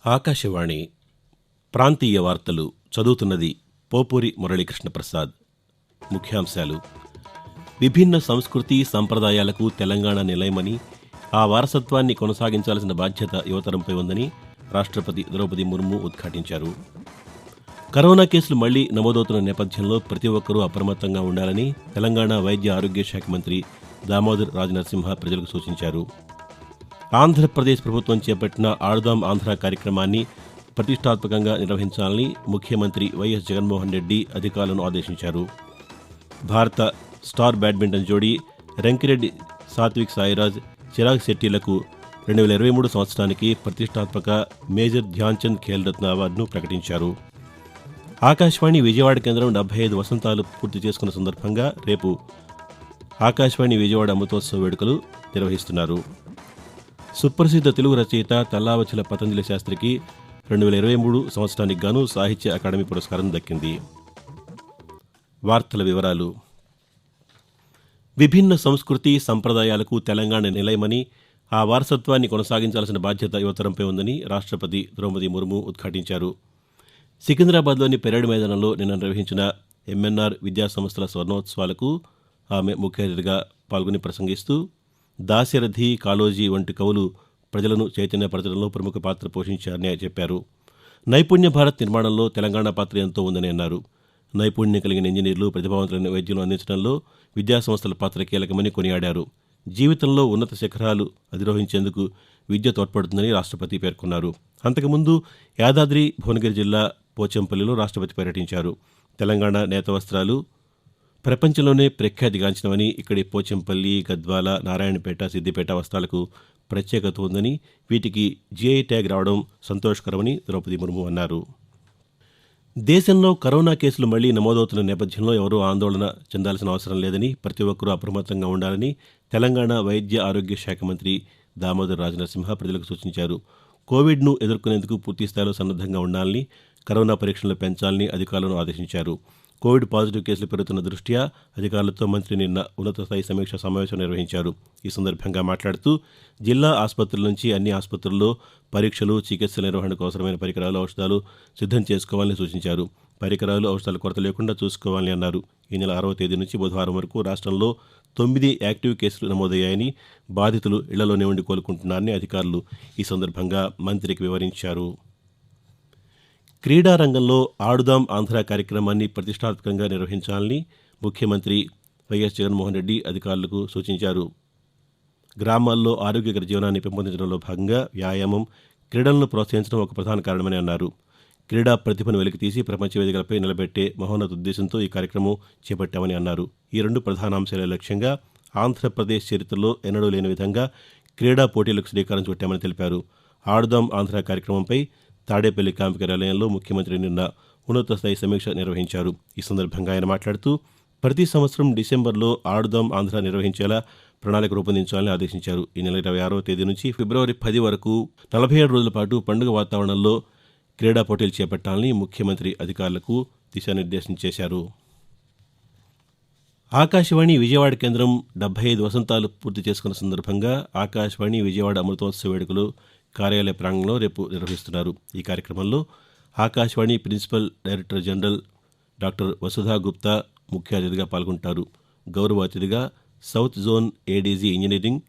ఆకాశవాణి ప్రాంతీయ వార్తలు చదువుతున్నది పోపూరి మురళీకృష్ణ ప్రసాద్. ముఖ్యాంశాలు: విభిన్న సంస్కృతి సంప్రదాయాలకు తెలంగాణ నిలయమని, ఆ వారసత్వాన్ని కొనసాగించాల్సిన బాధ్యత యువతరంపై ఉందని రాష్ట్రపతి ద్రౌపది ముర్ము ఉద్ఘాటించారు. కరోనా కేసులు మళ్లీ నమోదవుతున్న నేపథ్యంలో ప్రతి ఒక్కరూ అప్రమత్తంగా ఉండాలని తెలంగాణ వైద్య ఆరోగ్య శాఖ మంత్రి దామోదర్ రాజనరసింహ ప్రజలకు సూచించారు. ఆంధ్రప్రదేశ్ ప్రభుత్వం చేపట్టిన ఆడుదాం ఆంధ్ర కార్యక్రమాన్ని ప్రతిష్టాత్మకంగా నిర్వహించాలని ముఖ్యమంత్రి వైఎస్ జగన్మోహన్ రెడ్డి అధికారులను ఆదేశించారు. భారత స్టార్ బ్యాడ్మింటన్ జోడీ రంకిరెడ్డి సాత్విక్ సాయిరాజ్, చిరాగ్ శెట్టిలకు 2023 సంవత్సరానికి ప్రతిష్టాత్మక మేజర్ ధ్యాన్చంద్ ఖేల్ రత్న అవార్డును ప్రకటించారు. ఆకాశవాణి విజయవాడ కేంద్రం 75 వసంతాలు పూర్తి చేసుకున్న సందర్భంగా రేపు ఆకాశవాణి విజయవాడ అమృతోత్సవ వేడుకలు నిర్వహిస్తున్నారు. సుప్రసిద్ధ తెలుగు రచయిత తల్లావచల పతంజలి శాస్త్రికి 2023 సంవత్సరానికి గాను సాహిత్య అకాడమీ పురస్కారం దక్కింది. వార్తల వివరాలు: విభిన్న సంస్కృతి సంప్రదాయాలకు తెలంగాణ నిలయమని, ఆ వారసత్వాన్ని కొనసాగించాల్సిన బాధ్యత యువతరంపై ఉందని రాష్ట్రపతి ద్రౌపది ముర్ము ఉద్ఘాటించారు. సికింద్రాబాద్లోని పెరేడ్ మైదానంలో నిన్న నిర్వహించిన ఎంఎన్ఆర్ విద్యాసంస్థల స్వర్ణోత్సవాలకు ఆమె ముఖ్య అతిథిగా పాల్గొని ప్రసంగిస్తూ, దాశరథి, కాళోజీ వంటి కవులు ప్రజలను చైతన్యపరచడంలో ప్రముఖ పాత్ర పోషించారని చెప్పారు. నైపుణ్య భారత్ నిర్మాణంలో తెలంగాణ పాత్ర ఎంతో ఉందని అన్నారు. నైపుణ్యం కలిగిన ఇంజనీర్లు, ప్రతిభావంతులైన వైద్యులు అందించడంలో విద్యాసంస్థల పాత్ర కీలకమని కొనియాడారు. జీవితంలో ఉన్నత శిఖరాలు అధిరోహించేందుకు విద్య తోడ్పడుతుందని రాష్ట్రపతి పేర్కొన్నారు. అంతకుముందు యాదాద్రి భువనగిరి జిల్లా పోచంపల్లిలో రాష్ట్రపతి పర్యటించారు. తెలంగాణ నేత వస్త్రాలు ప్రపంచంలోనే ప్రఖ్యాతిగాంచినవని, ఇక్కడి పోచంపల్లి, గద్వాల, నారాయణపేట, సిద్దిపేట వస్త్రాలకు ప్రత్యేకత ఉందని, వీటికి జీఐ ట్యాగ్ రావడం సంతోషకరమని ద్రౌపది ముర్ము అన్నారు. దేశంలో కరోనా కేసులు మళ్లీ నమోదవుతున్న నేపథ్యంలో ఎవరూ ఆందోళన చెందాల్సిన అవసరం లేదని, ప్రతి ఒక్కరూ అప్రమత్తంగా ఉండాలని తెలంగాణ వైద్య ఆరోగ్య శాఖ మంత్రి దామోదర్ రాజనరసింహ ప్రజలకు సూచించారు. కోవిడ్ను ఎదుర్కొనేందుకు పూర్తిస్థాయిలో సన్నద్ధంగా ఉండాలని, కరోనా పరీక్షలు పెంచాలని అధికారులను ఆదేశించారు. కోవిడ్ పాజిటివ్ కేసులు పెరుగుతున్న దృష్ట్యా అధికారులతో మంత్రి నిన్న ఉన్నత స్థాయి సమీక్షా సమావేశం నిర్వహించారు. ఈ సందర్భంగా మాట్లాడుతూ, జిల్లా ఆసుపత్రుల నుంచి అన్ని ఆసుపత్రుల్లో పరీక్షలు, చికిత్సల నిర్వహణకు అవసరమైన పరికరాలు, ఔషధాలు సిద్ధం చేసుకోవాలని సూచించారు. పరికరాలు, ఔషధాల కొరత లేకుండా చూసుకోవాలని అన్నారు. ఈ నెల 6వ తేదీ నుంచి బుధవారం వరకు రాష్ట్రంలో 9 యాక్టివ్ కేసులు నమోదయ్యాయని, బాధితులు ఇళ్లలోనే ఉండి కోలుకుంటున్నారని అధికారులు ఈ సందర్భంగా మంత్రికి వివరించారు. క్రీడా రంగంలో ఆడుదాం ఆంధ్ర కార్యక్రమాన్ని ప్రతిష్టాత్మకంగా నిర్వహించాలని ముఖ్యమంత్రి వైఎస్ జగన్మోహన్ రెడ్డి అధికారులకు సూచించారు. గ్రామాల్లో ఆరోగ్యకర జీవనాన్ని పెంపొందించడంలో భాగంగా వ్యాయామం, క్రీడలను ప్రోత్సహించడం ఒక ప్రధాన కారణమని అన్నారు. క్రీడా ప్రతిభను వెలికితీసి ప్రపంచ వేదికలపై నిలబెట్టే మహోన్నత ఉద్దేశంతో ఈ కార్యక్రమం చేపట్టామని అన్నారు. ఈ 2 ప్రధాన అంశాల లక్ష్యంగా ఆంధ్రప్రదేశ్ చరిత్రలో ఎన్నడూ లేని విధంగా క్రీడా పోటీలకు శ్రీకారం చుట్టామని తెలిపారు. ఆడుదాం ఆంధ్ర కార్యక్రమంపై తాడేపల్లి క్యాంపు కార్యాలయంలో ముఖ్యమంత్రి నిన్న ఉన్నత స్థాయి సమీక్ష నిర్వహించారు. ఈ సందర్భంగా ఆయన మాట్లాడుతూ, ప్రతి సంవత్సరం డిసెంబర్లో ఆడుదాం ఆంధ్ర నిర్వహించేలా ప్రణాళిక రూపొందించాలని ఆదేశించారు. ఈ నెల 26వ తేదీ నుంచి ఫిబ్రవరి 10 వరకు 47 రోజుల పాటు పండుగ వాతావరణంలో క్రీడా పోటీలు చేపట్టాలని ముఖ్యమంత్రి అధికారులకు దిశానిర్దేశం చేశారు. ఆకాశవాణి విజయవాడ కేంద్రం 75 వసంతాలు పూర్తి చేసుకున్న సందర్భంగా ఆకాశవాణి విజయవాడ అమృతోత్సవ వేడుకలు కార్యాలయ ప్రాంగణంలో రేపు నిర్వహిస్తున్నారు. ఈ కార్యక్రమంలో Akashvani principal director general doctor Vasudha Gupta ముఖ్య అతిథిగా పాల్గొంటారు. గౌరవ అతిథిగా south zone ADG engineering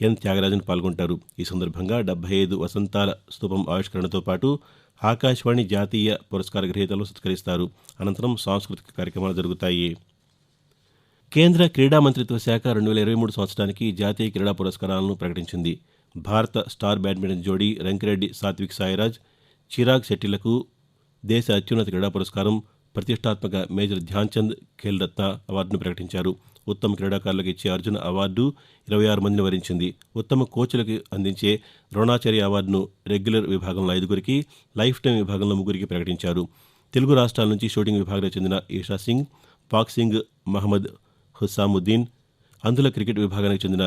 N Thyagarajan పాల్గొంటారు. ఈ సందర్భంగా 75 వసంతాల స్తూపం ఆవిష్కరణతో పాటు ఆకాశవాణి జాతీయ పురస్కార గ్రహీతలను సత్కరిస్తారు. అనంతరం సాంస్కృతిక కార్యక్రమాలు జరుగుతాయి. కేంద్ర క్రీడా మంత్రిత్వ శాఖ 2023 సంవత్సరానికి జాతీయ క్రీడా పురస్కారాలను ప్రకటించింది. భారత స్టార్ బ్యాడ్మింటన్ జోడీ రంకిరెడ్డి సాత్విక్ సాయిరాజ్, చిరాగ్ శెట్టిలకు దేశ అత్యున్నత క్రీడా పురస్కారం ప్రతిష్టాత్మక మేజర్ ధ్యాన్చంద్ ఖేల్ రత్న అవార్డును ప్రకటించారు. ఉత్తమ క్రీడాకారులకు ఇచ్చే అర్జున అవార్డు 26 మందిని వరించింది. ఉత్తమ కోచ్లకు అందించే ద్రోణాచార్య అవార్డును రెగ్యులర్ విభాగంలో 5గురికి, లైఫ్ టైం విభాగంలో 3గురికి ప్రకటించారు. తెలుగు రాష్ట్రాల నుంచి షూటింగ్ విభాగంలో చెందిన ఈషా సింగ్, బాక్సింగ్ మహమ్మద్ హుస్సాముద్దీన్, అంధుల క్రికెట్ విభాగానికి చెందిన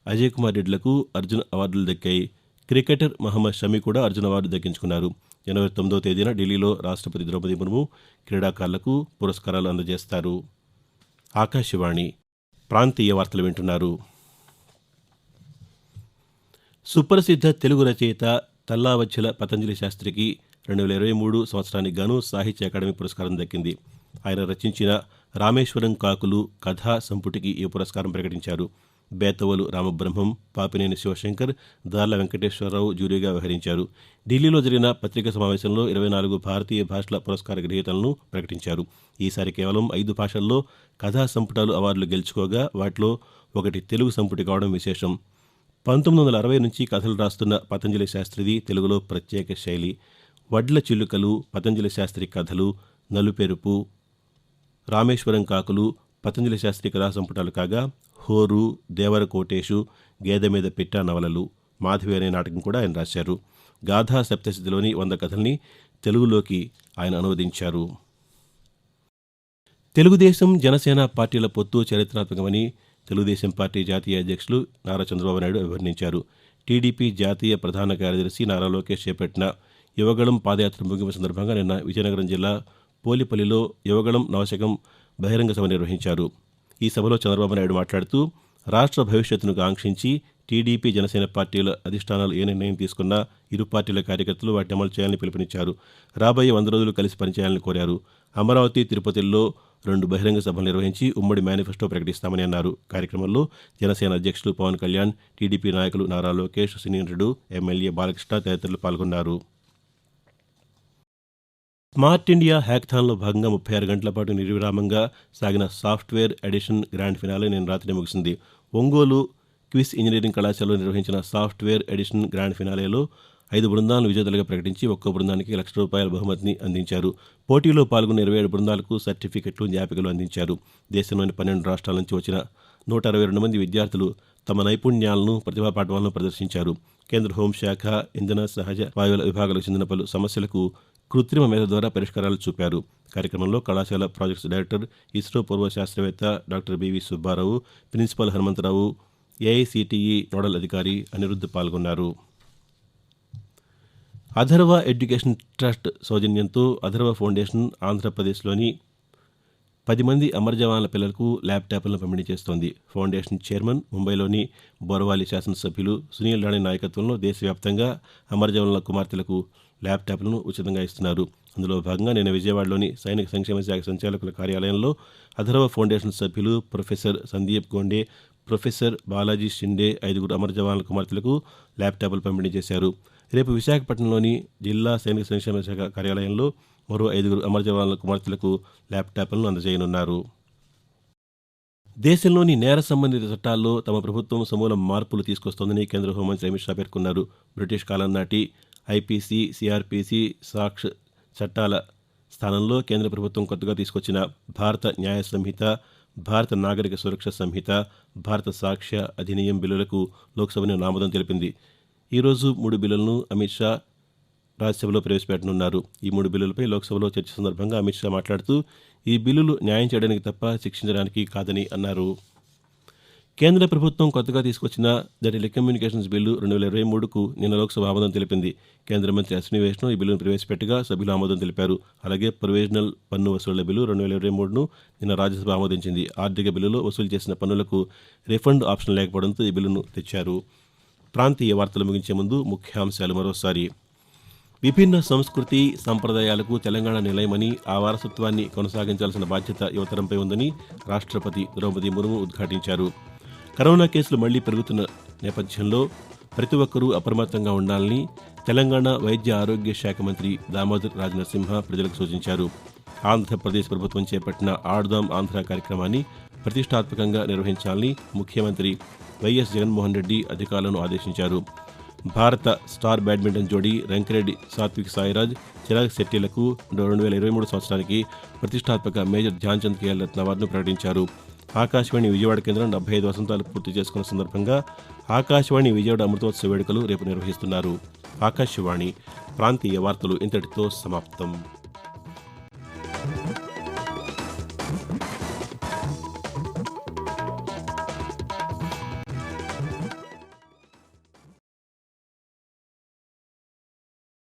అజయ్ కుమార్ రెడ్డిలకు అర్జున్ అవార్డులు దక్కాయి. క్రికెటర్ మహమ్మద్ షమి కూడా అర్జున్ అవార్డు దక్కించుకున్నారు. జనవరి 9వ తేదీన ఢిల్లీలో రాష్ట్రపతి ద్రౌపది ముర్ము క్రీడాకారులకు పురస్కారాలు అందజేస్తారు. ఆకాశవాణి ప్రాంతీయ వార్తలు వింటున్నారు. సుప్రసిద్ధ తెలుగు రచయిత తల్లావచ్చల పతంజలి శాస్త్రికి 2023 సంవత్సరానికి గాను సాహిత్య అకాడమీ పురస్కారం దక్కింది. ఆయన రచించిన రామేశ్వరం కాకులు కథా సంపుటికి ఈ పురస్కారం ప్రకటించారు. బేతవలు రామబ్రహ్మం, పాపినేని శివశంకర్, దార్ల వెంకటేశ్వరరావు జ్యూరీగా వ్యవహరించారు. ఢిల్లీలో జరిగిన పత్రికా సమావేశంలో 24 భారతీయ భాషల పురస్కార గ్రహీతలను ప్రకటించారు. ఈసారి కేవలం 5 భాషల్లో కథా సంపుటాలు అవార్డులు గెలుచుకోగా వాటిలో ఒకటి తెలుగు సంపుటి కావడం విశేషం. 1960 నుంచి కథలు రాస్తున్న పతంజలి శాస్త్రిది తెలుగులో ప్రత్యేక శైలి. వడ్ల చిలుకలు పతంజలి శాస్త్రి కథలు, నలుపెరుపు, రామేశ్వరం కాకులు పతంజలి శాస్త్రి కథా సంపుటాలు కాగా, హోరు, దేవర కోటేశు, గేదె మీద పెట్ట నవలలు, మాధవి అనే నాటకం కూడా ఆయన రాశారు. గాథా సప్తశతిలోని 100 కథల్ని తెలుగులోకి ఆయన అనువదించారు. తెలుగుదేశం జనసేన పార్టీల పొత్తు చరిత్రాత్మకమని తెలుగుదేశం పార్టీ జాతీయ అధ్యక్షులు నారా చంద్రబాబు నాయుడు అభివర్ణించారు. టీడీపీ జాతీయ ప్రధాన కార్యదర్శి నారా లోకేష్ చేపట్టిన యువగళం పాదయాత్ర ముగింపు సందర్భంగా నిన్న విజయనగరం జిల్లా పోలిపల్లిలో యువగళం నవశకం బహిరంగ సభ నిర్వహించారు. ఈ సభలో చంద్రబాబు నాయుడు మాట్లాడుతూ రాష్ట్ర భవిష్యత్తును కాంక్షించి టీడీపీ జనసేన పార్టీల అధిష్టానాలు ఏ నిర్ణయం తీసుకున్నా ఇరు పార్టీల కార్యకర్తలు వాటిని అమలు చేయాలని పిలుపునిచ్చారు. రాబోయే 100 రోజులు కలిసి పనిచేయాలని కోరారు. అమరావతి, తిరుపతిల్లో 2 బహిరంగ సభలు నిర్వహించి ఉమ్మడి మేనిఫెస్టో ప్రకటిస్తామని అన్నారు. కార్యక్రమంలో జనసేన అధ్యక్షులు పవన్ కళ్యాణ్, టీడీపీ నాయకులు నారా లోకేష్, సినీ నటుడు ఎమ్మెల్యే బాలకృష్ణ తదితరులు పాల్గొన్నారు. స్మార్ట్ ఇండియా హ్యాకథాన్లో భాగంగా 36 గంటల పాటు నిర్విరామంగా సాగిన సాఫ్ట్వేర్ ఎడిషన్ గ్రాండ్ ఫినాలే నిన్న రాత్రి ముగిసింది. ఒంగోలు క్విస్ ఇంజనీరింగ్ కళాశాలలో నిర్వహించిన సాఫ్ట్వేర్ ఎడిషన్ గ్రాండ్ ఫినాలేలో 5 బృందాలను విజేతలుగా ప్రకటించి ఒక్కో బృందానికి ₹1,00,000 బహుమతిని అందించారు. పోటీలో పాల్గొన్న 27 బృందాలకు సర్టిఫికెట్లు, జ్ఞాపికలు అందించారు. దేశంలోని 12 రాష్ట్రాల నుంచి వచ్చిన 162 మంది విద్యార్థులు తమ నైపుణ్యాలను, ప్రతిభా పాఠవాలను ప్రదర్శించారు. కేంద్ర హోంశాఖ, ఇంధన, సహజ వాయువుల విభాగాలకు చెందిన పలు సమస్యలకు కృత్రిమ మేధ ద్వారా పరిష్కారాలు చూపారు. కార్యక్రమంలో కళాశాల ప్రాజెక్ట్స్ డైరెక్టర్, ఇస్రో పూర్వ శాస్త్రవేత్త doctor B V Subbarao, principal Hanumantharao, AICTE nodal అధికారి అనిరుద్ధ్ పాల్గొన్నారు. అథర్వ ఎడ్యుకేషన్ ట్రస్ట్ సౌజన్యంతో అథర్వ ఫౌండేషన్ ఆంధ్రప్రదేశ్లోని 10 మంది అమర జవాన్ల పిల్లలకు ల్యాప్టాప్లను పంపిణీ చేస్తోంది. ఫౌండేషన్ చైర్మన్, ముంబైలోని బోరవాలి శాసనసభ్యులు సునీల్ రాణే నాయకత్వంలో దేశవ్యాప్తంగా అమర జవాన్ల కుమార్తెలకు ల్యాప్టాప్లను ఉచితంగా ఇస్తున్నారు. అందులో భాగంగా నిన్న విజయవాడలోని సైనిక సంక్షేమ శాఖ సంచాలకుల కార్యాలయంలో అథర్వ ఫౌండేషన్ సభ్యులు ప్రొఫెసర్ సందీప్ గోండే, ప్రొఫెసర్ బాలాజీ షిండే 5 అమర జవాన్ల కుమార్తెలకు ల్యాప్టాప్లు పంపిణీ చేశారు. రేపు విశాఖపట్నంలోని జిల్లా సైనిక సంక్షేమ శాఖ కార్యాలయంలో మరో 5 అమర జవాన్ల కుమార్తెలకు ల్యాప్టాప్లను అందజేయనున్నారు. దేశంలోని నేర సంబంధిత చట్టాల్లో తమ ప్రభుత్వం సమూల మార్పులు తీసుకొస్తోందని కేంద్ర హోంమంత్రి అమిత్ షా పేర్కొన్నారు. బ్రిటిష్ కాలం నాటి ఐపీసీ, సిఆర్పీసీ, సాక్ష్ చట్టాల స్థానంలో కేంద్ర ప్రభుత్వం కొత్తగా తీసుకొచ్చిన భారత న్యాయ సంహిత, భారత నాగరిక సురక్ష సంహిత, భారత సాక్ష్య అధినియం బిల్లులకు లోక్సభను ఆమోదం తెలిపింది. ఈరోజు 3 బిల్లులను అమిత్ షా రాజ్యసభలో ప్రవేశపెట్టనున్నారు. ఈ 3 బిల్లులపై లోక్సభలో చర్చ సందర్భంగా అమిత్ షా మాట్లాడుతూ ఈ బిల్లులు న్యాయం చేయడానికి తప్ప శిక్షించడానికి కాదని అన్నారు. కేంద్ర ప్రభుత్వం కొత్తగా తీసుకొచ్చిన ద టెలికమ్యూనికేషన్స్ బిల్లు 2023కు నిన్న లోక్సభ ఆమోదం తెలిపింది. కేంద్ర మంత్రి అశ్విని వైష్ణవ్ ఈ బిల్లును ప్రవేశపెట్టగా సభ్యులు ఆమోదం తెలిపారు. అలాగే ప్రొవిజనల్ పన్ను వసూళ్ల బిల్లు 2023ను నిన్న రాజ్యసభ ఆమోదించింది. ఆర్థిక బిల్లులో వసూలు చేసిన పన్నులకు రిఫండ్ ఆప్షన్ లేకపోవడంతో ఈ బిల్లును తెచ్చారు. ప్రాంతీయ వార్తలు ముగించే ముందు ముఖ్యాంశాలు మరోసారి. విభిన్న సంస్కృతి, సంప్రదాయాలకు తెలంగాణ నిలయమని, ఆ వారసత్వాన్ని కొనసాగించాల్సిన బాధ్యత యువతరంపై ఉందని రాష్ట్రపతి ద్రౌపది ముర్ము ఉద్ఘాటించారు. కరోనా కేసులు మళ్లీ పెరుగుతున్న నేపథ్యంలో ప్రతి ఒక్కరూ అప్రమత్తంగా ఉండాలని తెలంగాణ వైద్య ఆరోగ్య శాఖ మంత్రి దామోదర్ రాజనరసింహ ప్రజలకు సూచించారు. ఆంధ్రప్రదేశ్ ప్రభుత్వం చేపట్టిన ఆడుదాం ఆంధ్ర కార్యక్రమాన్ని ప్రతిష్టాత్మకంగా నిర్వహించాలని ముఖ్యమంత్రి వైఎస్ జగన్మోహన్ రెడ్డి అధికారులను ఆదేశించారు. భారత స్టార్ బ్యాడ్మింటన్ జోడీ రంకిరెడ్డి సాత్విక్ సాయిరాజ్, చిరాగ్ శెట్టిలకు 2023 సంవత్సరానికి ప్రతిష్టాత్మక మేజర్ ధ్యాన్చంద్ ఖేల్ రత్న అవార్డును ప్రకటించారు. ఆకాశవాణి విజయవాడ కేంద్రం 75 వసంతాలు పూర్తి చేసుకున్న సందర్భంగా ఆకాశవాణి విజయవాడ అమృతోత్సవ వేడుకలు రేపు నిర్వహిస్తున్నారు. ఆకాశవాణి ప్రాంతీయ వార్తలు ఇంతటితో సమాప్తం.